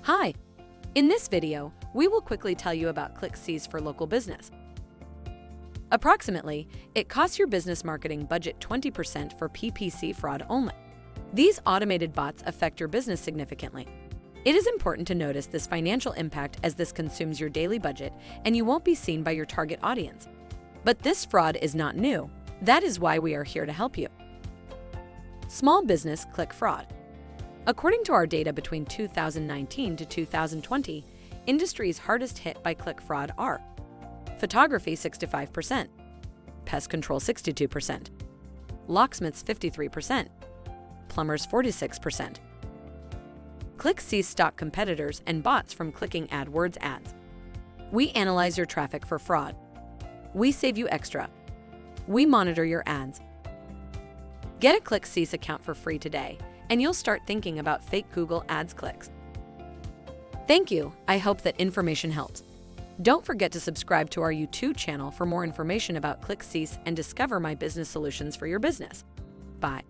Hi! In this video, we will quickly tell you about ClickCease for local business. Approximately, it costs your business marketing budget 20% for PPC fraud only. These automated bots affect your business significantly. It is important to notice this financial impact as this consumes your daily budget and you won't be seen by your target audience. But this fraud is not new. That is why we are here to help you. Small business click fraud. According to our data between 2019 to 2020, industries hardest hit by click fraud are photography 65%, pest control 62%, locksmiths 53%, plumbers 46%. ClickCease stop competitors and bots from clicking AdWords ads. We analyze your traffic for fraud. We save you extra. We monitor your ads. Get a ClickCease account for free today, and you'll start thinking about fake Google Ads clicks. Thank you. I hope that information helped. Don't forget to subscribe to our YouTube channel for more information about ClickCease and discover my business solutions for your business. Bye.